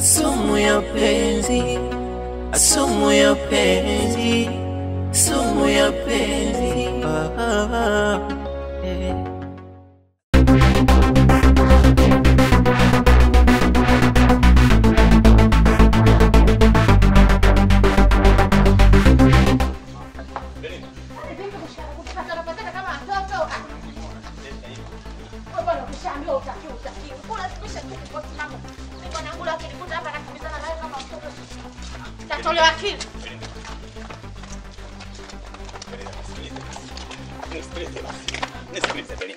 Sumu ya penzi, sumu ya penzi, sumu ya penzi.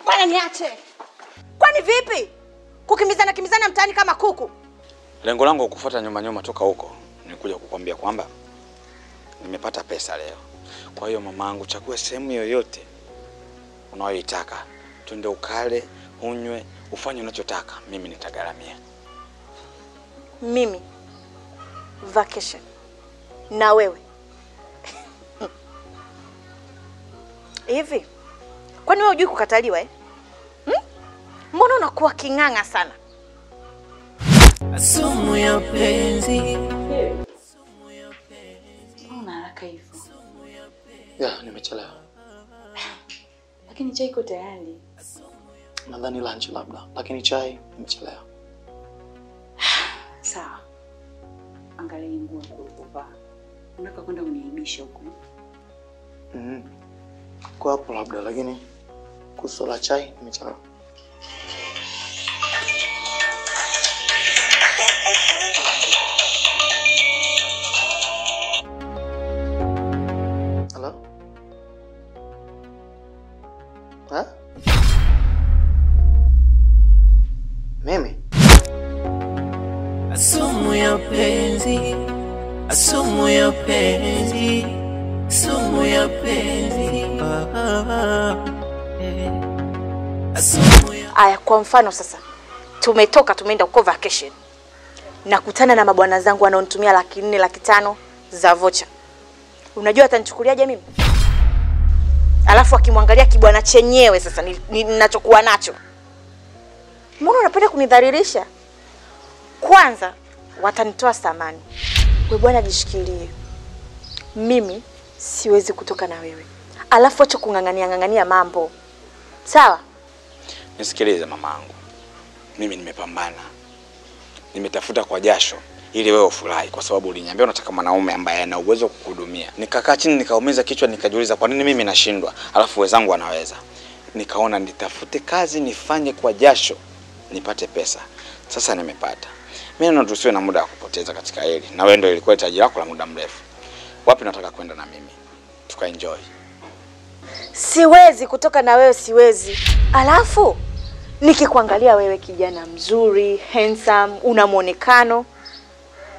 Bwana niache. Kwani vipi? Kimbizana mtaani kama kuku. Lengo langu kufuata nyuma toka huko. Nikuja kukwambia kwamba nimepata pesa leo. Kwa hiyo mamangu, chagua sehemu yoyote unayoitaka. Twende ukale, unywe, ufanye unachotaka. Mimi nitagaramia. Mimi vacation na wewe. Hivi kwani wewe hujui kukataliwa Mbona unakuwa kinganga sana? Sumu ya penzi. Sumu ya penzi. Mbona haraka hivyo? Ya, nimechelewa. Lakini chai iko tayari. Nadhani lunch labda, lakini chai nimechelewa. Sawa. Angalia nguo ulizovaa. Unataka kwenda kuniaibisha huko? Kwa hapo labda, lakini kusola chai nimechelewa. Hello? Mimi? Sumu ya penzi, sumu ya penzi, sumu ya penzi. Aya, kwa mfano sasa tumeenda uko vacation. Nakutana na mabwana zangu wanaonitumia 400, 500 za voucher. Unajua atanichukuliaje mimi? Alafu akimwangalia kibwana chenyewe sasa ninachokuwa nacho. Mbona unapenda kunidhalilisha? Kwanza watanitoa samani. Wewe bwana jishikilie. Mimi siwezi kutoka na wewe. Alafu acha kungangania mambo. Sawa? Nisikilize mamangu. Mimi nimepambana. Nimetafuta kwa jasho ili wewe ufurahi, kwa sababu uliniambia unataka mwanaume ambaye ana uwezo kukuhudumia. Nikakaa chini nikaumiza kichwa nikajiuliza kwa nini mimi nashindwa alafu wenzangu wanaweza. Nikaona nitafute kazi nifanye kwa jasho nipate pesa. Sasa nimepata. Mimi naona tusiwe na muda wa kupoteza katika hili. Na wewe ndio ilikuwa hitaji lako la muda mrefu. Wapi nataka kwenda na mimi? Tukaenjoy. Siwezi kutoka na wewe, siwezi. Alafu nikikuangalia wewe kijana mzuri, handsome, una muonekano.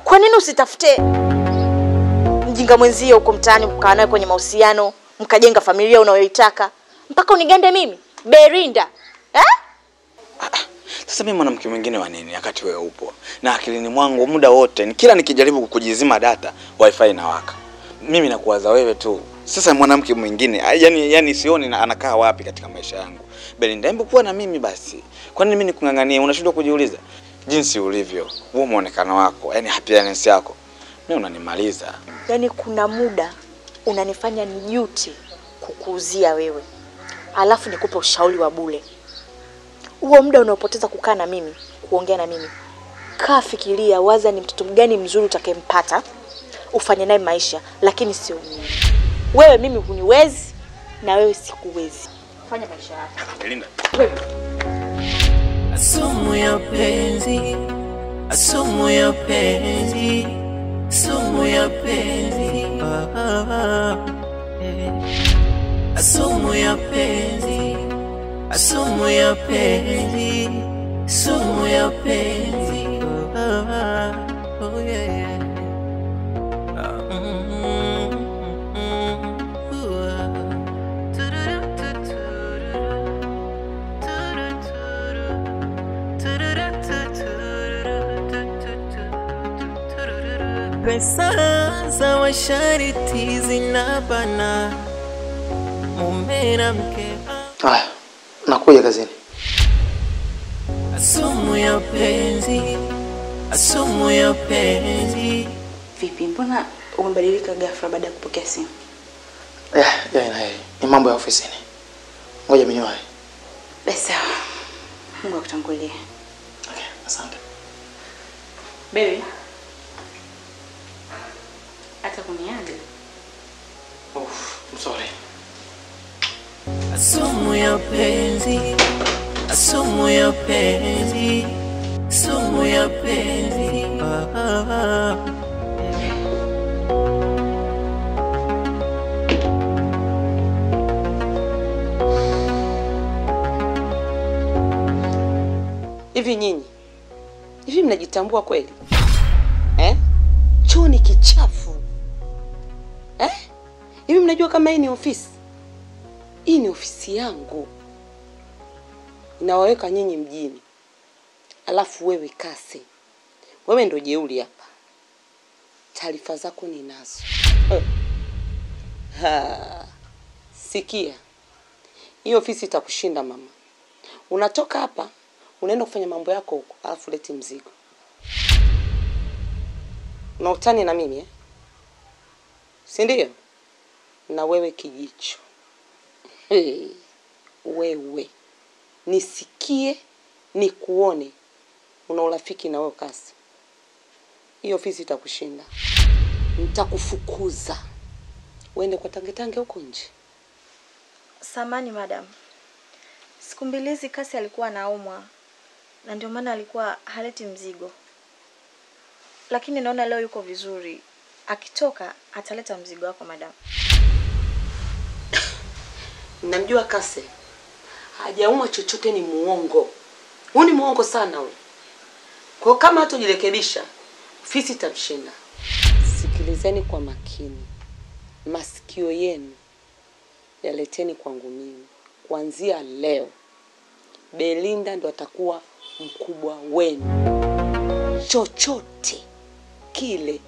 Kwa nini usitafute mjinga mwenzio huko mtaani mkaa naye kwenye mahusiano, mkajenga familia unayoitaka? Mpaka unigande mimi? Berinda. Sasa mimi mwanamke mwingine wa nini wakati wewe upo? Na akilini mwangu muda wote kila nikijaribu kukujizima data, wifi inawaka. Mimi nakuwaza wewe tu. Sasa mwanamke mwingine, yani sioni anakaa wapi katika maisha yangu. Belinda, hebu kuwa na mimi basi. Kwa nini mimi nikungangania? Unashindwa kujiuliza? Jinsi ulivyo, huo muonekano wako, yani happiness yako, mimi unanimaliza. Yani kuna muda unanifanya nijute kukuuzia wewe. Alafu nikupe ushauri wa bure. Huo muda unaopoteza kukaa na mimi, kuongea na mimi, kaa fikiria, waza ni mtoto gani mzuri utakayempata, ufanye naye maisha, lakini sio mimi. Wewe mimi huniwezi na wewe sikuwezi. Fanya maisha yako. Belinda. Sumu ya penzi, sumu ya penzi, sumu ya penzi. Sumu ya penzi, sumu ya penzi, sumu ya penzi. Oh yeah. Pesa za washariti zinabana mume na mke. Haya, nakuja kazini. Sumu ya penzi, sumu ya penzi. Vipi, mbona umebadilika ghafla baada ya kupokea simu? Ni mambo ya ofisini. Ngoja mimi niwahi. Basi sawa. Mungu akutangulie. Okay, asante. Baby. Hata kuniaga. I'm sorry. Sumu ya penzi, sumu ya penzi, sumu ya penzi. Hivi nyinyi, hivi mnajitambua kweli? Choo ni kichafu. Hivi mnajua kama hii ni ofisi? Hii ni ofisi yangu. Inawaweka nyinyi mjini. Alafu wewe Kase, wewe ndo jeuri hapa. Taarifa zako ninazo. Sikia. Hii ofisi itakushinda mama. Unatoka hapa, unaenda kufanya mambo yako huko, alafu leti mzigo. Na utani na mimi si ndio? Na wewe kijicho. Wewe nisikie nikuone una urafiki na wewe Kase. Hii ofisi itakushinda. Nitakufukuza. Uende kwa tangetange huko nje. Samani madam. Siku mbili hizi Kase alikuwa anaumwa. Na ndio maana alikuwa haleti mzigo. Lakini naona leo yuko vizuri. Akitoka ataleta mzigo wako madam. Namjua Kase. Hajaumwa chochote, ni muongo. Huyu ni muongo sana huyu. Kwa kama hatojirekebisha, ofisi itamshinda. Sikilizeni kwa makini. Masikio yenu yaleteni kwangu mimi. Kuanzia leo Belinda ndo atakuwa mkubwa wenu. Chochote kile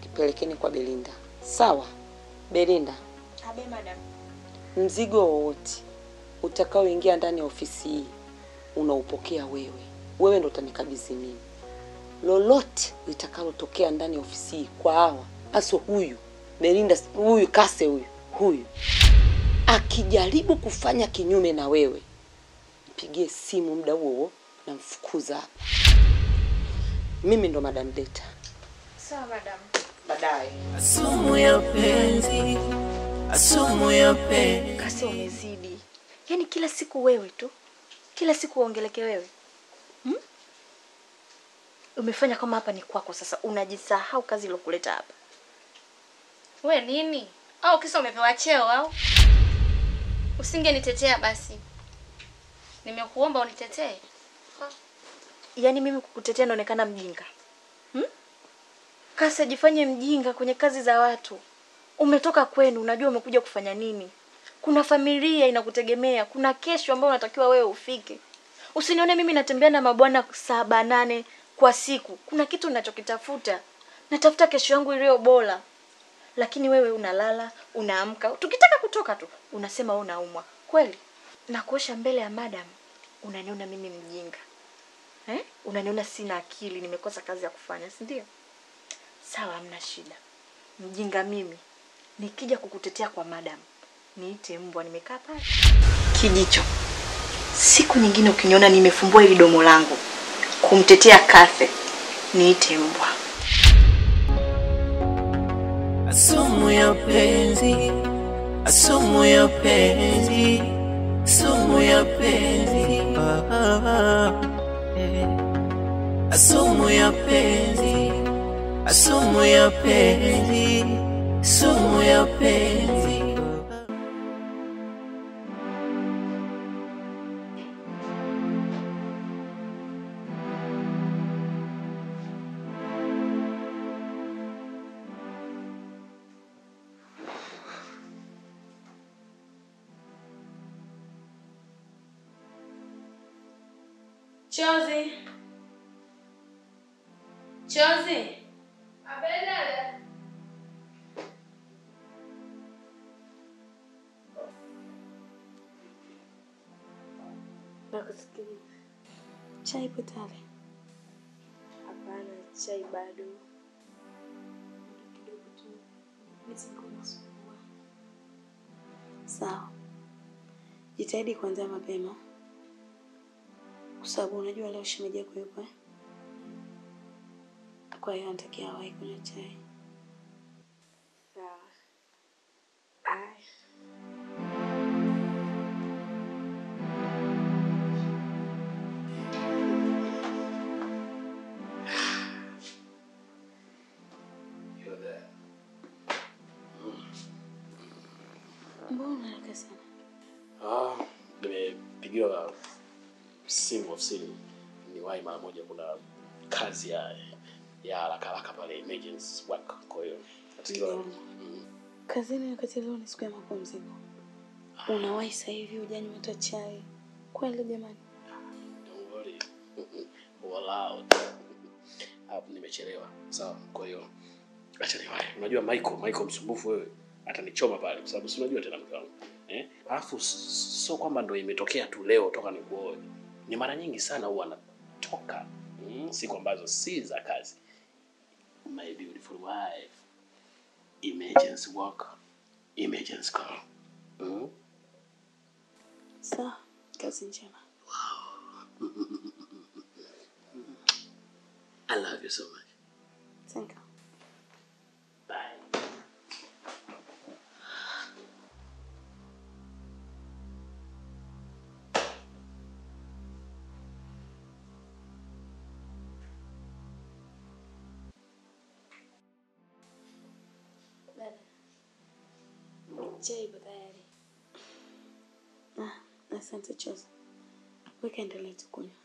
kipelekeni kwa Belinda. Sawa? Belinda. Abe madam. Mzigo wowote utakaoingia ndani ya ofisi hii unaupokea wewe. Wewe ndo utanikabidhi mimi. Lolote litakalotokea ndani ya ofisi hii kwa hawa, aso huyu Belinda, huyu Kase, huyu akijaribu kufanya kinyume na wewe, mpigie simu muda huo na mfukuza hapa. Mimi ndo Madam Deta. Sawa madam. Baadaye. Sumu ya penzi, sumu ya penzi. Kase umezidi. Yaani kila siku wewe tu. Kila siku uongeleke wewe. Umefanya kama hapa ni kwako sasa, unajisahau kazi ilokuleta hapa. We nini? Au kisa umepewa cheo au? Usingenitetea basi. Nimekuomba unitetee. Yaani mimi kukutetea naonekana mjinga. Kase jifanye mjinga kwenye kazi za watu. Umetoka kwenu, unajua umekuja kufanya nini? Kuna familia inakutegemea, kuna kesho ambayo unatakiwa wewe ufike. Usinione mimi natembea na mabwana 7-8 kwa siku. Kuna kitu ninachokitafuta. Natafuta kesho yangu iliyo bora. Lakini wewe unalala, unaamka. Tukitaka kutoka tu, unasema wewe unaumwa. Kweli? Na kuosha mbele ya madam, unaniona mimi mjinga. Unaniona sina akili, nimekosa kazi ya kufanya, si ndio? Sawa, hamna shida. Mjinga mimi. Nikija kukutetea kwa madam, niite mbwa nimekaa pale. Kijicho. Siku nyingine ukiniona nimefumbua hili domo langu kumtetea Kase, niite mbwa. Sumu ya penzi, sumu ya penzi, sumu ya penzi. Sumu ya penzi, sumu ya penzi, sumu ya penzi. Chozi. Abelale. Nakusikia. Chai potale. Chai bado. Kidogo tu. Nisiku nasumbua. Sawa. Jitahidi kuanza mapema. Kwa sababu unajua leo shemeji yako yupo. Kwa hiyo natakia awahi kunywa chai. Sawa. Mbona haraka sana? Nimepigiwa simu ofisini. Niwahi mara moja, kuna kazi ya haraka pale, emergency work. Kwa hiyo natakiwa kazini wakati leo ni siku ya mapumziko. Unawahi sasa hivi hujanywa hata chai. Kweli jamani? Don't worry. Walao. Hapo nimechelewa. Sawa. Kwa hiyo acha niwahi. Unajua Michael msumbufu wewe. Atanichoma pale kwa sababu si unajua tena mke wangu. Alafu sio kwamba ndio imetokea tu leo toka nikuoe. Ni mara nyingi sana huwa anatoka siku ambazo si za kazi. My beautiful wife. Emergency work. Emergency call. Sawa, kazi njema. I love you so much. Thank you. Bye. Dada. Chai tayari. Asante Choza. Wewe endelea tu kunywa.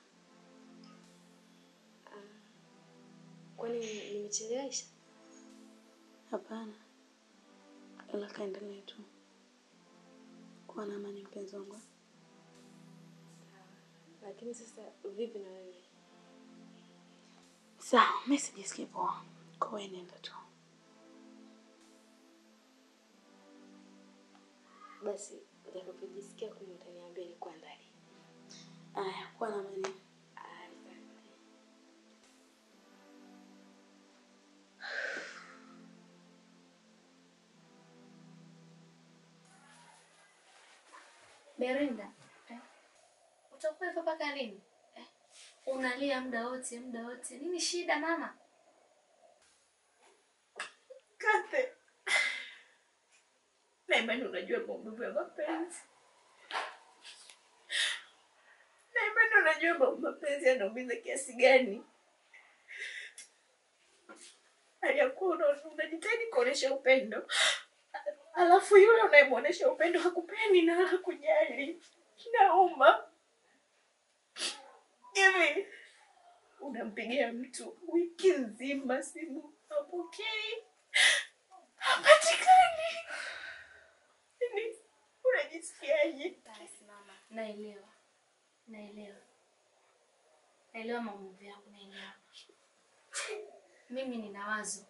Kwani nimechelewesha? Hapana. Ila kaendelea tu. Kwa na amani mpenzi wangu. Lakini sasa vipi na wewe? Sawa, message sikipo. Kwa wewe nenda tu. Basi utakapojisikia kunywa utaniambia nikuandalie. Aya, kwa na amani. Berinda, utakuwa hivyo mpaka lini? Unalia muda wote. Nini shida mama? Kate. Na imani unajua maumivu ya mapenzi. Na imani unajua mapenzi yanaumiza kiasi gani. Aliyakuwa unajitahidi kuonesha upendo. Alafu yule unayemuonesha upendo hakupendi na hakujali. Nauma. Hivi unampigia mtu wiki nzima simu hapokei. Hapatikani. Nini? Unajisikiaje? Basi mama, naelewa. Naelewa maumivu yako, naelewa. Mimi nina wazo.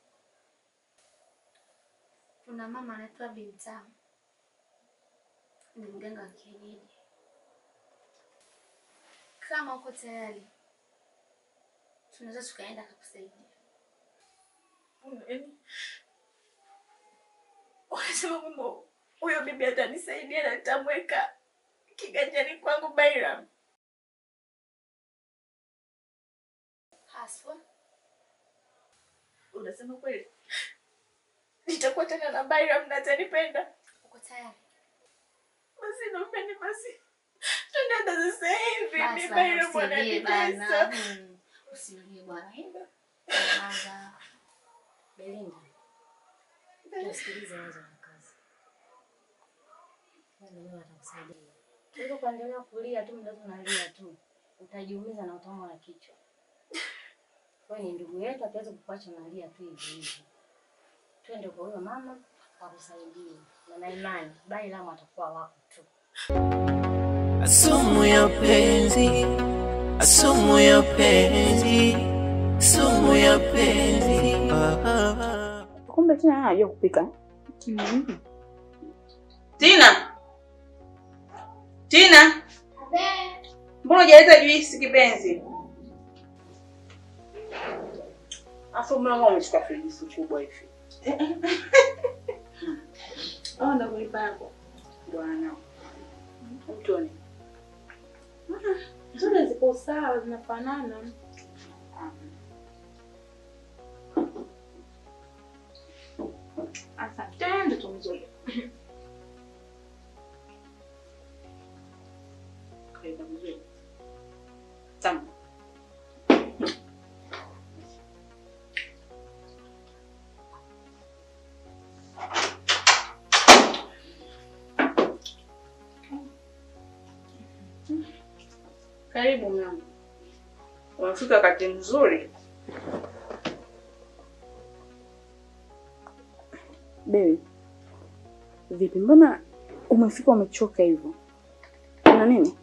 Kuna mama anaitwa Bintamu. Ni mganga wa kienyeji. Kama uko tayari, tunaweza tukaenda kukusaidia. Unasema kwamba huyo bibi atanisaidia na nitamweka kiganjani kwangu Bairam? Haswa? Unasema kweli? Nitakuwa tena na Bairam na atanipenda? Uko tayari? Basi nampeni basi. Tunaenda sasa hivi. Basi Bairam ananitesa. Usilie bwana. Anza. Belinda. Tusikilize wazo la kazi. Ndio atakusaidia. Uko kuendelea kulia tu, mdogo unalia tu. Utajiumiza na utaumwa na kichwa. Wewe ni ndugu yetu, hatuwezi kukuacha unalia tu hivi hivi. Twende kwa huyo mama akusaidie. Na imani, bali lama atakuwa wako tu. Sumu ya penzi, sumu ya penzi, sumu ya penzi. Kumbe tena anajua kupika. Tina. Mbona hujaleta juisi kipenzi? Afu mlango umeshika friji kubwa hivi. Ndo kulipa yako. Bwana. Mtoni. Zote ziko sawa, zinafanana. Asante, ndio tumzuri. Kaida mzuri. Tamu. Karibu mwanangu. Unafika wakati mzuri. Baby. Vipi, mbona umefika umechoka hivyo? Kuna nini?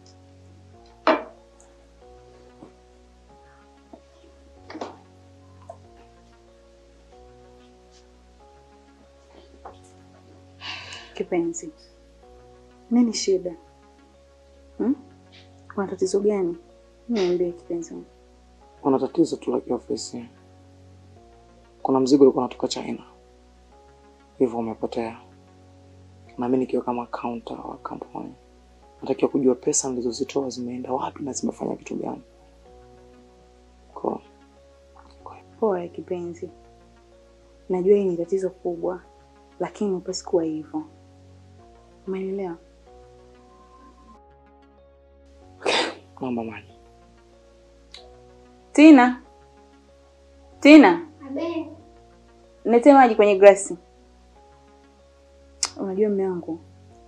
Kipenzi. Nini shida? Kuna tatizo gani? Niambie kipenzi. Kuna tatizo tu la kiofisi. Kuna mzigo ulikuwa unatoka China. Hivyo umepotea. Na mimi nikiwa kama counter wa kampuni. Natakiwa kujua pesa nilizozitoa zimeenda wapi na zimefanya kitu gani. Poa kipenzi. Najua hii ni tatizo kubwa, lakini upasi kuwa hivyo. Umeelewa? Naomba maji. Tina. Abe. Nilete maji kwenye glasi. Unajua mume wangu,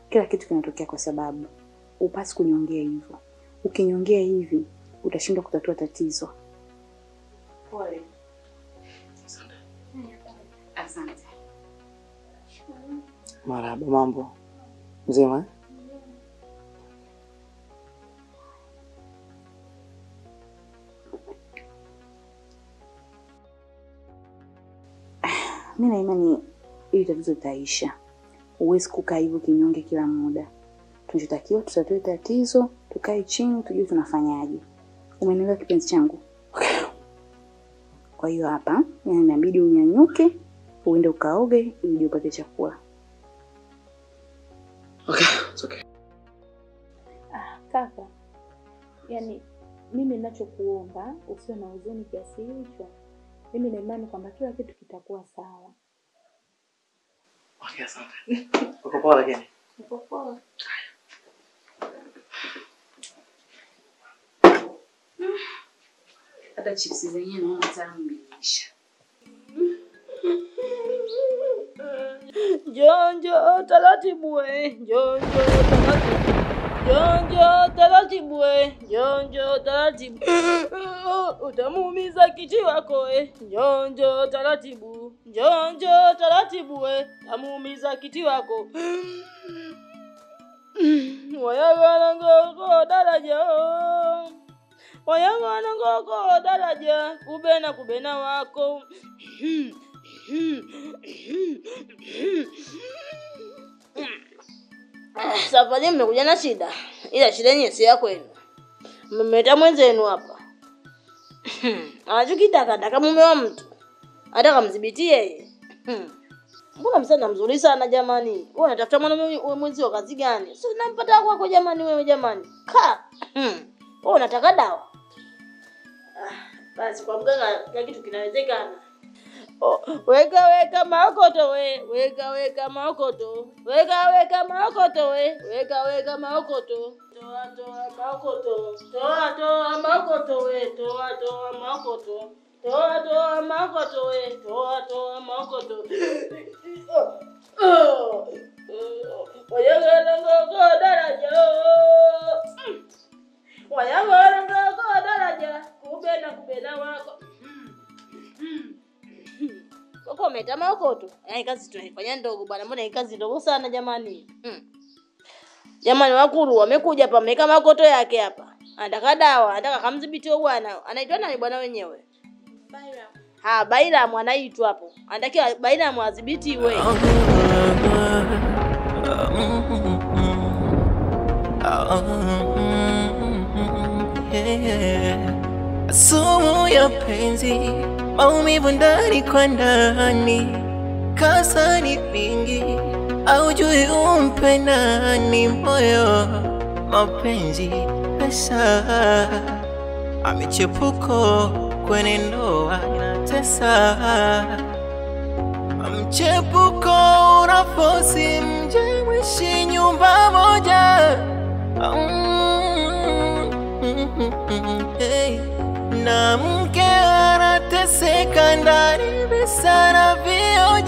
kila kitu kinatokea kwa sababu. Upasi kuniongea hivyo. Ukiniongea hivi, utashindwa kutatua tatizo. Pole. Asante. Marahaba, mambo. Mzima? Mimi na imani hili tatizo litaisha. Huwezi kukaa hivyo kinyonge kila muda. Tunachotakiwa tutatue tatizo, tukae chini tujue tunafanyaje. Umenielewa kipenzi changu? Kwa hiyo hapa, inabidi unyanyuke, uende ukaoge ili upate chakula. It's okay. Kaka. Yaani mimi ninachokuomba usiwe na huzuni kiasi hicho. Mimi na imani kwamba kila kitu kitakuwa sawa. Okay, asante. Uko poa lakini? Uko poa. Hata chips zenyewe naona tamu imeisha. Jonjo taratibu we, jonjo taratibu. Jonjo taratibu we, jonjo taratibu. Utamuumiza kichwa wako we, jonjo taratibu. Jonjo taratibu we, utamuumiza kichwa wako. Wayagana ngoko daraja. Wayagana ngoko daraja, kubena wako. Safari mmekuja na shida. Ila shida yenyewe si yako kwenu. Mmemeta mwenzenu hapa. Anachokitaka mume wa mtu. Anataka mdhibiti yeye. Mbona msana mzuri sana jamani? Wewe unatafuta mwanamume mwenzio kazi gani? Si unampata kwako jamani wewe jamani. Wewe unataka dawa. Basi kwa mganga kila kitu kinawezekana. Weka maokoto we, weka maokoto. Weka maokoto we, weka maokoto. Toa maokoto. Toa maokoto we, toa maokoto. Toa maokoto we, toa maokoto. Wayagana ngoko daraja. Wayagana ngoko daraja, kubena wako. Koko meta maokoto. Yaani kazi tunaifanya ndogo bwana. Mbona hii kazi ndogo sana jamani? Jamani wakuru wamekuja hapa meka maokoto yake hapa. Anataka dawa, anataka kamdhibiti bwana. Anaitwa nani bwana wenyewe? Bairam. Bairam anaitwa hapo. Anatakiwa Bairam adhibiti wewe. Sumu ya penzi maumivu ndani kwa ndani, kasa ni vingi, aujui umpe nani moyo, mapenzi pesa, michepuko kwenye ndoa inatesa, mchepuko unafosi mje mwishi nyumba moja. Hey. Na mke anateseka ndani, visana vioja.